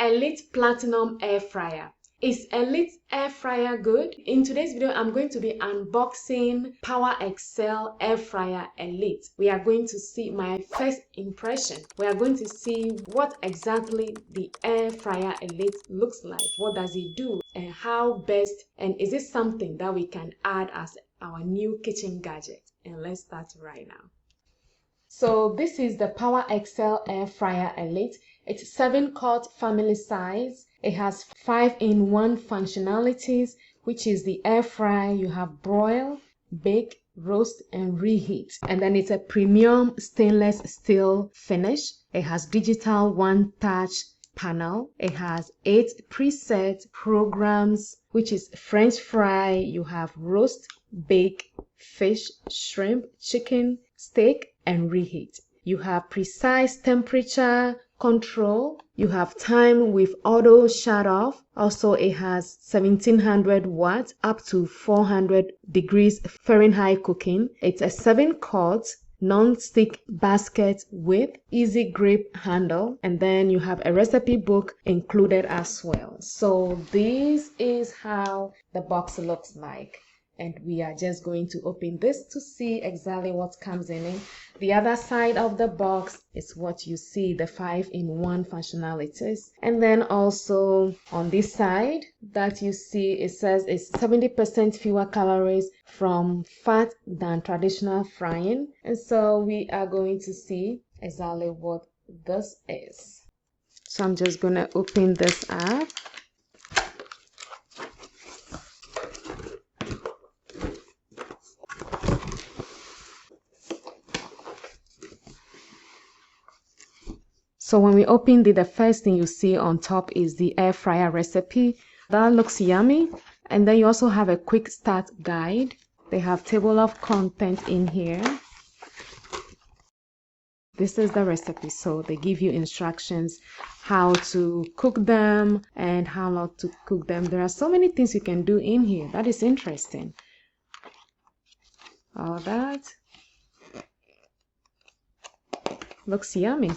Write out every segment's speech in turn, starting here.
Elite Platinum Air Fryer. Is Elite Air Fryer good? In today's video, I'm going to be unboxing Power Excel Air Fryer Elite. We are going to see my first impression. We are going to see what exactly the Air Fryer Elite looks like. What does it do? And how best, and is it something that we can add as our new kitchen gadget? And let's start right now. So this is the Power Excel Air Fryer Elite. It's 7-quart family size. It has 5-in-1 functionalities, which is the air fry. You have broil, bake, roast, and reheat. And then it's a premium stainless steel finish. It has digital one-touch panel. It has 8 preset programs, which is French fry. You have roast, bake, fish, shrimp, chicken, steak, and reheat. You have precise temperature control. You have time with auto shut off. Also, it has 1700 watts up to 400 degrees Fahrenheit cooking. It's a 7-quart non-stick basket with easy grip handle, and then you have a recipe book included as well. So this is how the box looks like. And we are just going to open this to see exactly what comes in it. The other side of the box is what you see, the 5-in-1 functionalities. And then also on this side that you see, it says it's 70% fewer calories from fat than traditional frying. And so we are going to see exactly what this is. So I'm just going to open this up. So when we open it, the first thing you see on top is the air fryer recipe. That looks yummy. And then you also have a quick start guide. They have table of content in here. This is the recipe. So they give you instructions how to cook them and how not to cook them. There are so many things you can do in here. That is interesting. All that looks yummy.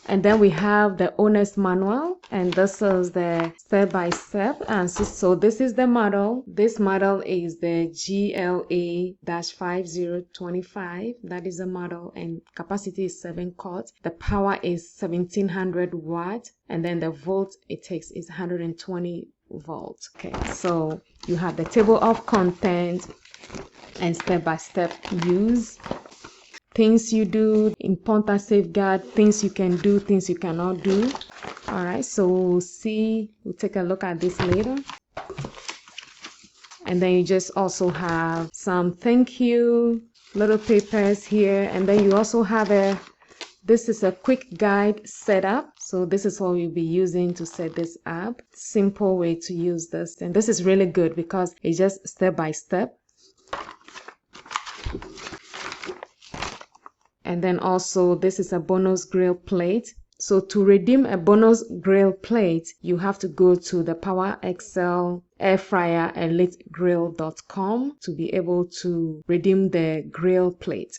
And then we have the owner's manual, and this is the step-by-step. And so this is the model. This model is the GLA-5025. That is the model, and capacity is 7 quarts. The power is 1700 watts, and then the volt it takes is 120 volts. Okay, so you have the table of content and step-by-step use. Things you do, important safeguard, things you can do, things you cannot do. All right, so we'll take a look at this later. And then you just also have some thank you little papers here. And then you also have this is a quick guide setup. So this is what we'll be using to set this up. Simple way to use this. And this is really good because it's just step by step. And then also this is a bonus grill plate. So to redeem a bonus grill plate, you have to go to the Power Excel Air Fryer Elite Grill.com to be able to redeem the grill plate.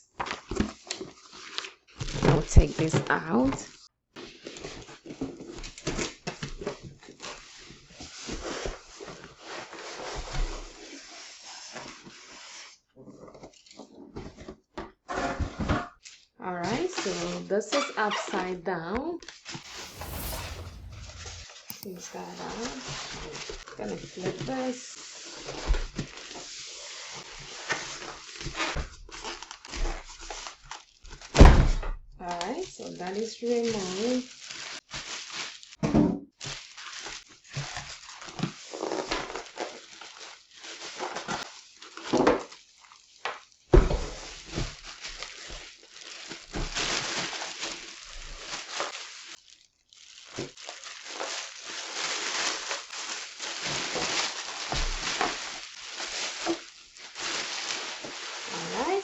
I'll take this out. Alright, so this is upside down. Take that out. I'm gonna flip this. Alright, so that is removed.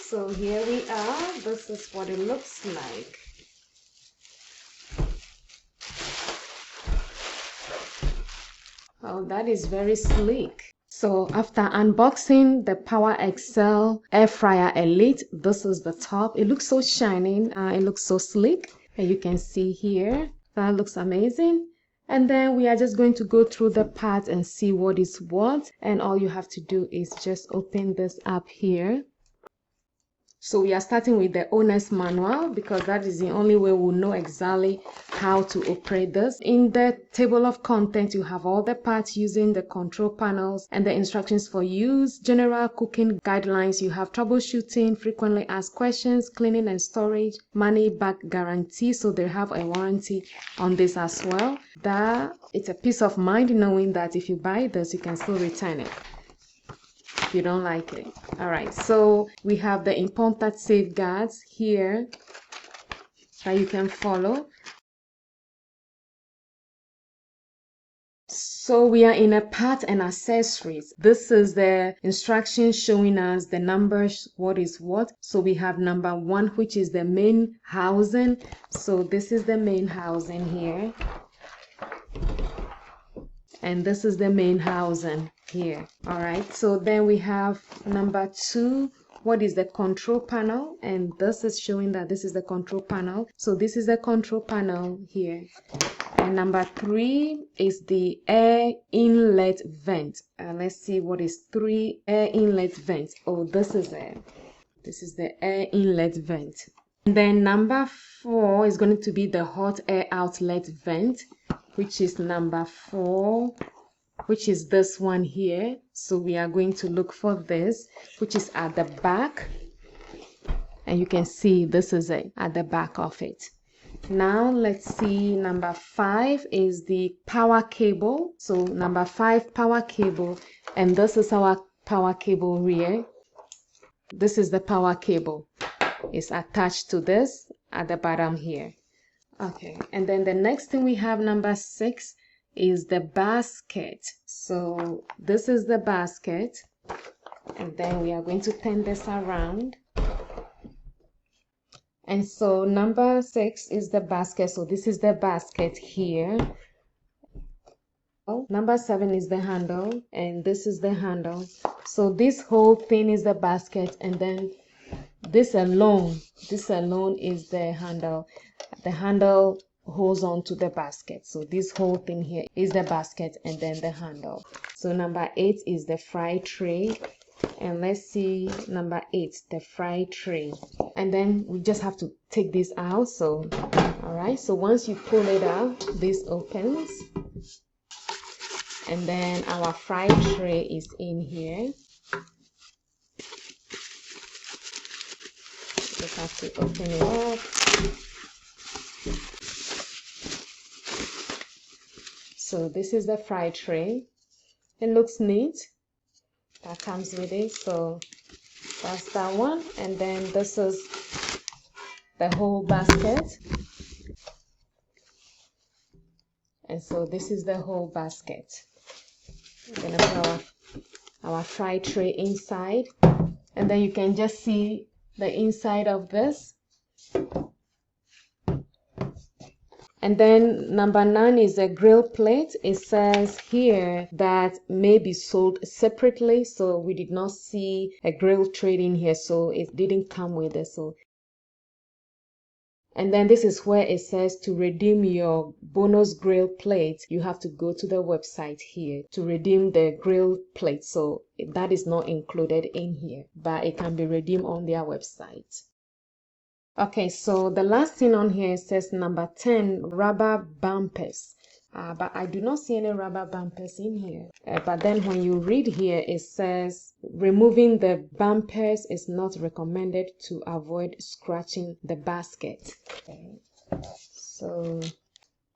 So here we are. This is what it looks like. Oh, that is very sleek. So after unboxing the Power Excel Air Fryer Elite, this is the top. It looks so shining. It looks so sleek. And you can see here That looks amazing. And then we are just going to go through the parts and see what is what. And all you have to do is just open this up here. So we are starting with the owner's manual because that is the only way we'll know exactly how to operate this. In the table of contents, you have all the parts using the control panels and the instructions for use, general cooking guidelines. You have troubleshooting, frequently asked questions, cleaning and storage, money back guarantee. So they have a warranty on this as well. That it's a peace of mind knowing that if you buy this, you can still return it if you don't like it. All right, so we have the important safeguards here that you can follow. So we are in a part and accessories. This is the instructions showing us the numbers, what is what. So we have number 1, which is the main housing. So this is the main housing here. And this is the main housing here. All right, so then we have number 2, what is the control panel, and this is showing that this is the control panel. So this is the control panel here. And number 3 is the air inlet vent. Let's see what is 3, air inlet vent. Oh, this is the air inlet vent. And then number 4 is going to be the hot air outlet vent, which is number 4, which is this one here. So we are going to look for this, which is at the back. And you can see this is it at the back of it. Now let's see, number 5 is the power cable. So number 5, power cable, and this is our power cable rear. This is the power cable. It's attached to this at the bottom here. Okay, and then the next thing we have, number 6, is the basket. So this is the basket, and then we are going to turn this around. And so number 6 is the basket. So this is the basket here. Number 7 is the handle, and this is the handle. So this whole thing is the basket, and then this alone is the handle. The handle holds on to the basket. So this whole thing here is the basket and then the handle. So number 8 is the fry tray. And let's see number 8, the fry tray. And then we just have to take this out. So all right, so once you pull it out, this opens, and then our fry tray is in here. Just have to open it up. So this is the fry tray. It looks neat. That comes with it. So that's that one. And then this is the whole basket. And so this is the whole basket. We're gonna put our fry tray inside. And then you can just see the inside of this. And then number 9 is a grill plate. It says here that may be sold separately. So we did not see a grill tray in here, so it didn't come with it. So, and then this is where it says to redeem your bonus grill plate, you have to go to the website here to redeem the grill plate. So that is not included in here, but it can be redeemed on their website. Okay, so the last thing on here says number 10, rubber bumpers. But I do not see any rubber bumpers in here. But then when you read here, it says removing the bumpers is not recommended to avoid scratching the basket. Okay. So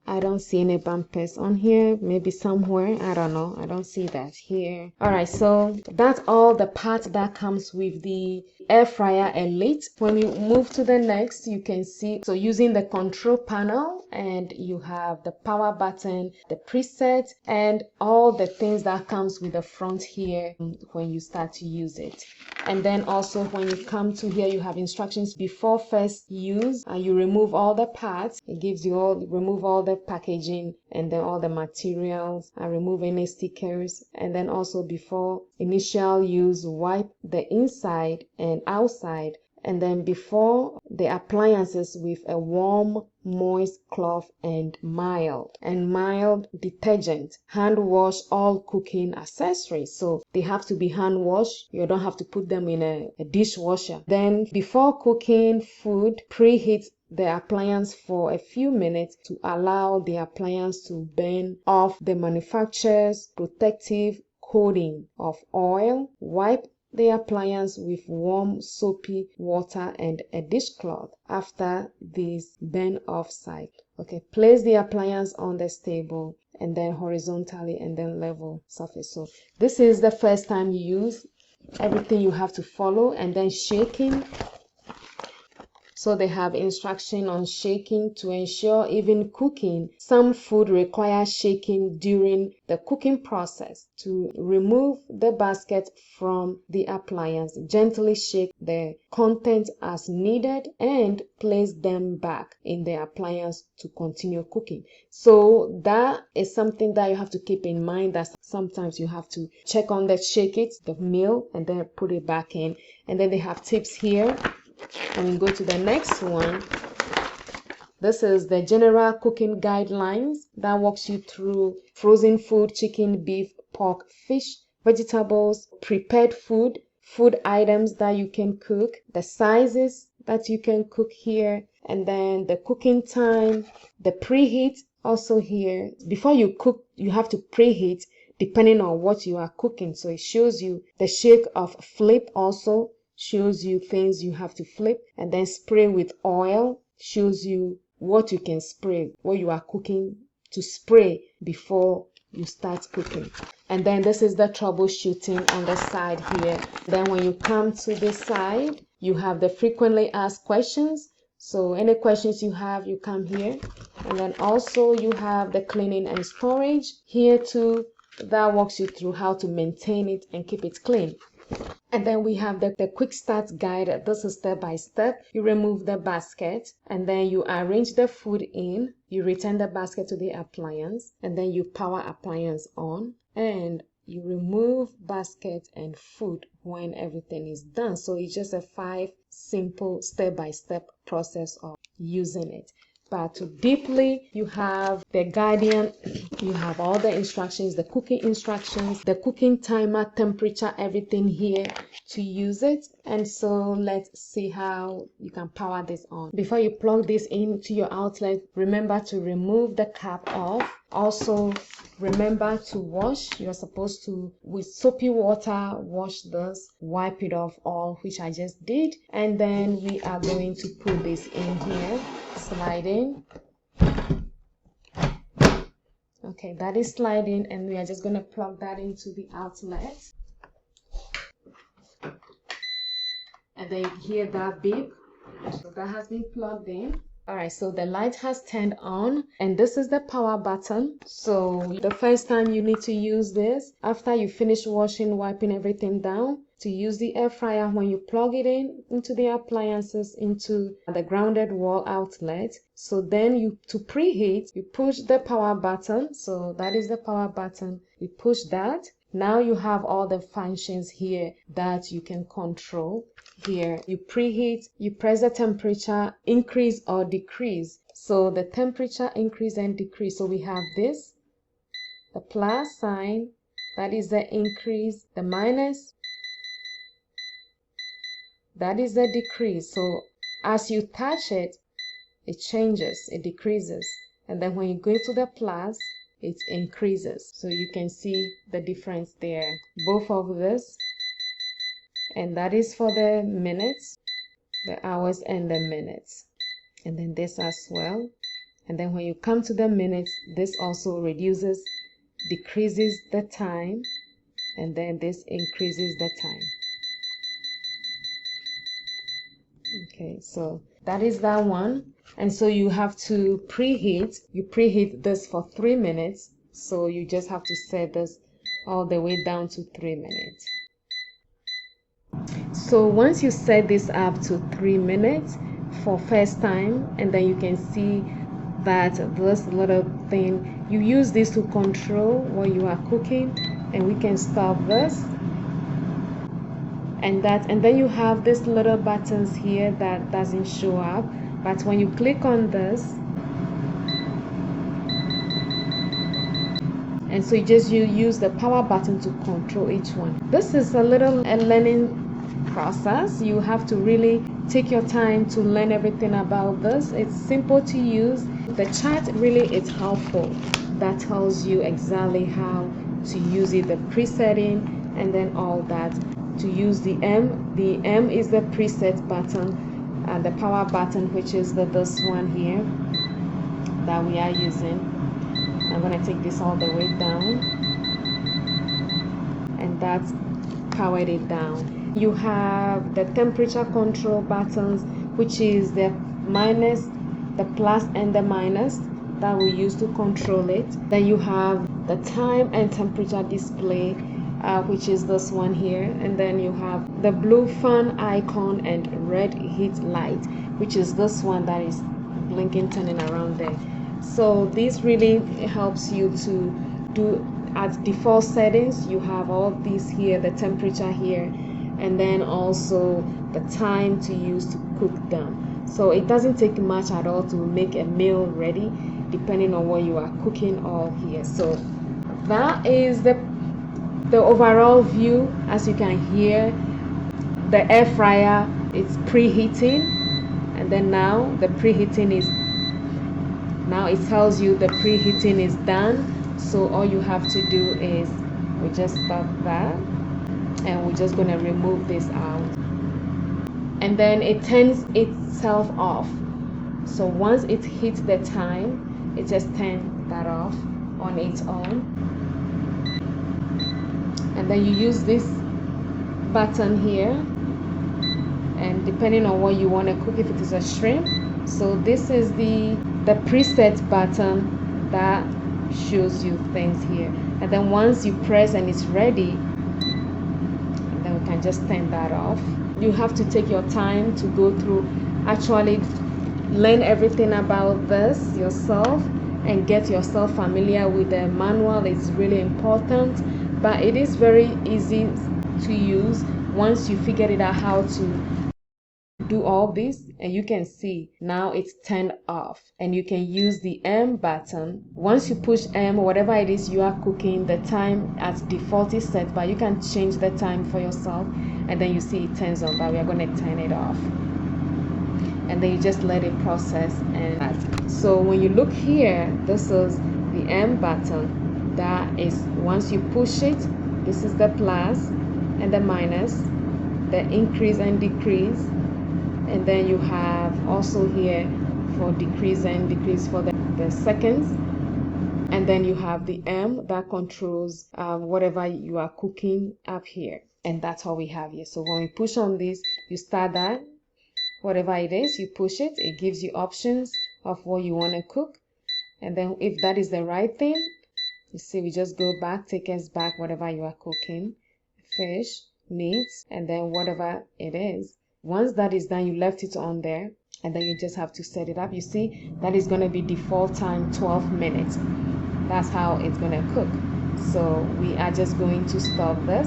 I don't see any bumpers on here. Maybe somewhere, I don't know. I don't see that here. All right, so that's all the parts that comes with the air fryer Elite. When you move to the next, you can see, so using the control panel, and you have the power button, the preset, and all the things that comes with the front here when you start to use it. And then also when you come to here, you have instructions before first use, and you remove all the parts. It gives you remove all the packaging and then all the materials, and remove any stickers. And then also before initial use, wipe the inside and outside and then before the appliances with a warm, moist cloth and mild detergent. Hand wash all cooking accessories, so they have to be hand washed. You don't have to put them in a dishwasher. Then before cooking food, preheat the appliance for a few minutes to allow the appliance to burn off the manufacturer's protective coating of oil. Wipe the appliance with warm soapy water and a dishcloth after this burn off cycle. Okay, place the appliance on the stable and then horizontally and then level surface. So this is the first time you use. Everything you have to follow, and then shaking. So they have instruction on shaking to ensure even cooking. Some food requires shaking during the cooking process. To remove the basket from the appliance, gently shake the content as needed and place them back in the appliance to continue cooking. So that is something that you have to keep in mind, that sometimes you have to check on the meal, and then put it back in. And then they have tips here. And we go to the next one. This is the general cooking guidelines that walks you through frozen food, chicken, beef, pork, fish, vegetables, prepared food, food items that you can cook, the sizes that you can cook here, and then the cooking time, the preheat also here. Before you cook, you have to preheat depending on what you are cooking. So it shows you the shake of flip, also shows you things you have to flip, and then spray with oil shows you what you can spray, what you are cooking to spray before you start cooking. And then this is the troubleshooting on the side here. Then when you come to this side, you have the frequently asked questions. So any questions you have, you come here. And then also you have the cleaning and storage here too, that walks you through how to maintain it and keep it clean. And then we have the quick start guide. This is step by step. You remove the basket, and then you arrange the food in. You return the basket to the appliance, and then you power appliance on, and you remove basket and food when everything is done. So it's just a 5 simple step-by-step process of using it. But to deeply, you have the guardian, you have all the instructions, the cooking instructions, the cooking timer, temperature, everything here to use it. And so let's see how you can power this on. Before you plug this into your outlet, remember to remove the cap off. Also, remember to wash. You're supposed to, with soapy water, wash this, wipe it off all, which I just did. And then we are going to put this in here, sliding. Okay, that is sliding, and we are just going to plug that into the outlet. And then you hear that beep. So that has been plugged in. Alright, so the light has turned on, and this is the power button. So the first time you need to use this, after you finish washing, wiping everything down, to use the air fryer, when you plug it in into the appliances, into the grounded wall outlet. So then to preheat, you push the power button. So that is the power button. You push that. Now you have all the functions here that you can control. Here you preheat, you press the temperature, increase or decrease. So the temperature increase and decrease. So we have this, the plus sign, that is the increase, the minus, that is the decrease. So as you touch it, it changes, it decreases. And then when you go to the plus, it increases. So you can see the difference there. Both of this. And that is for the minutes, the hours, and the minutes. And then this as well. And then when you come to the minutes, this also reduces, decreases the time, and then this increases the time. Okay, so that is that one. And so you have to preheat. You preheat this for 3 minutes. So you just have to set this all the way down to 3 minutes. So once you set this up to 3 minutes for first time, and then you can see that this little thing, you use this to control what you are cooking, and we can stop this. and then you have these little buttons here that doesn't show up, but when you click on this, and so you use the power button to control each one. This is a learning process. You have to really take your time to learn everything about this. It's simple to use. The chart really is helpful. That tells you exactly how to use it, the presetting, and then all that. To use the M is the preset button, and the power button, which is this one here that we are using. I'm going to take this all the way down, and that's powered it down. You have the temperature control buttons, which is the minus, the plus, and the minus that we use to control it. Then you have the time and temperature display, which is this one here, and then you have the blue fan icon and red heat light, which is this one that is blinking, turning around there. So this really helps you to do at default settings. You have all these here, the temperature here, and then also the time to use to cook them. So it doesn't take much at all to make a meal ready, depending on what you are cooking all here. So that is the overall view. As you can hear, the air fryer is preheating, and then now the preheating is, now it tells you the preheating is done. So all you have to do is we just stop that, and we're just going to remove this out, and then it turns itself off. So once it hits the time, it just turns that off on its own. And then you use this button here, and depending on what you want to cook, if it is a shrimp, so this is the preset button that shows you things here. And then once you press and it's ready, and then we can just turn that off. You have to take your time to go through, actually learn everything about this yourself and get yourself familiar with the manual. It's really important, but it is very easy to use once you figure it out how to do all this. And you can see now it's turned off, and you can use the M button. Once you push M, whatever it is you are cooking, the time at default is set, but you can change the time for yourself, and then you see it turns on, but we are going to turn it off, and then you just let it process. And so when you look here, this is the M button. That is, once you push it, this is the plus and the minus, the increase and decrease, and then you have also here for decrease and decrease for the seconds, and then you have the M that controls whatever you are cooking up here, and that's all we have here. So when we push on this, you start that, whatever it is, you push it, it gives you options of what you want to cook, and then if that is the right thing, you see, we just go back, take us back, whatever you are cooking, fish, meat, and then whatever it is. Once that is done, you left it on there, and then you just have to set it up. You see, that is going to be default time 12 minutes. That's how it's going to cook. So we are just going to stop this,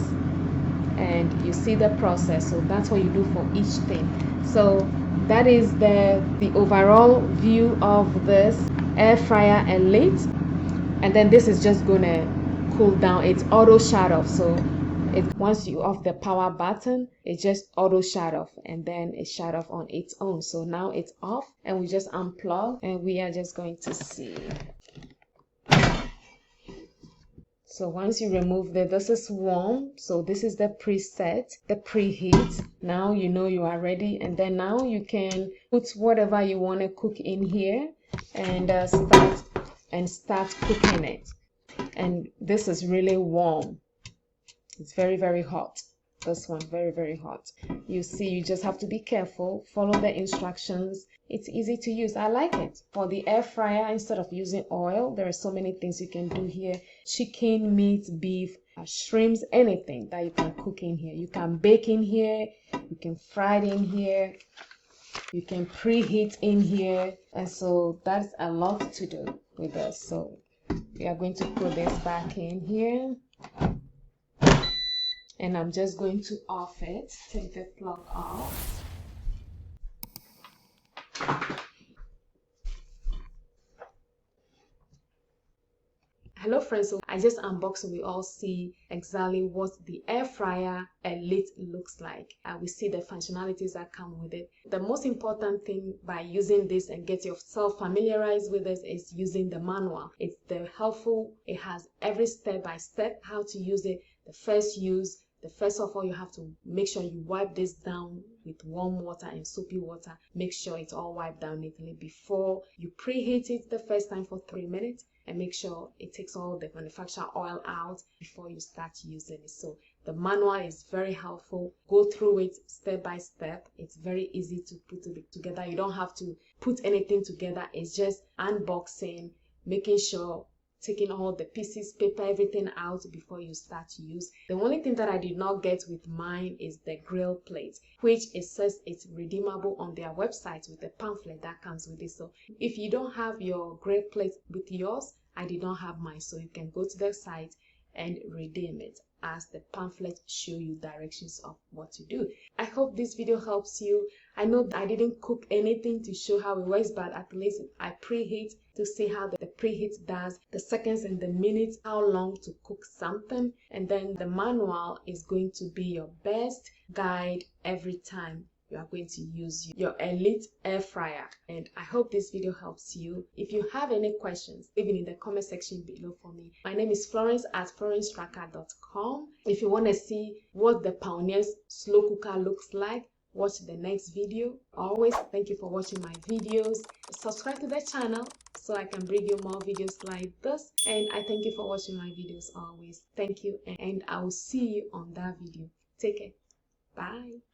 and you see the process. So that's what you do for each thing. So that is the overall view of this air fryer elite. And then this is just going to cool down. It's auto shut off. So once you off the power button, it just auto shut off, and then it shut off on its own. So now it's off, and we just unplug, and we are just going to see. So once you remove this is warm. So this is the preset, the preheat. Now you know you are ready, and then now you can put whatever you want to cook in here, and start cooking it. And this is really warm. It's very, very hot. This one, very, very hot. You see, you just have to be careful. Follow the instructions. It's easy to use. I like it. For the air fryer, instead of using oil, there are so many things you can do here. Chicken, meat, beef, shrimps, anything that you can cook in here. You can bake in here. You can fry it in here. You can preheat in here. And so that's a lot to do with this. So we are going to put this back in here. and I'm just going to off it. Take the plug off. Hello friends, so I just unboxed so we all see exactly what the air fryer Elite looks like. We see the functionalities that come with it. The most important thing by using this and get yourself familiarized with this is using the manual. It's helpful. It has every step by step how to use it. The first of all, you have to make sure you wipe this down with warm water and soapy water. Make sure it's all wiped down neatly before you preheat it the first time for 3 minutes, and make sure it takes all the manufacturer oil out before you start using it. So the manual is very helpful. Go through it step by step. It's very easy to put it together. You don't have to put anything together. It's just unboxing, making sure, taking all the pieces, paper, everything out before you start to use. The only thing that I did not get with mine is the grill plate, which it says it's redeemable on their website with the pamphlet that comes with it. So if you don't have your grill plate with yours, I did not have mine, so you can go to their site and redeem it, as the pamphlet show you directions of what to do. I hope this video helps you. I know I didn't cook anything to show how it works, but at least I preheat to see how the preheat does, the seconds and the minutes, how long to cook something, and then the manual is going to be your best guide every time you are going to use your Elite air fryer. And I hope this video helps you. If you have any questions, leave it in the comment section below for me. My name is Florence at florencestraka.com. If you want to see what the Pioneer's slow cooker looks like, watch the next video. Always thank you for watching my videos. Subscribe to the channel so I can bring you more videos like this. And I thank you for watching my videos always. Thank you, and I will see you on that video. Take care. Bye.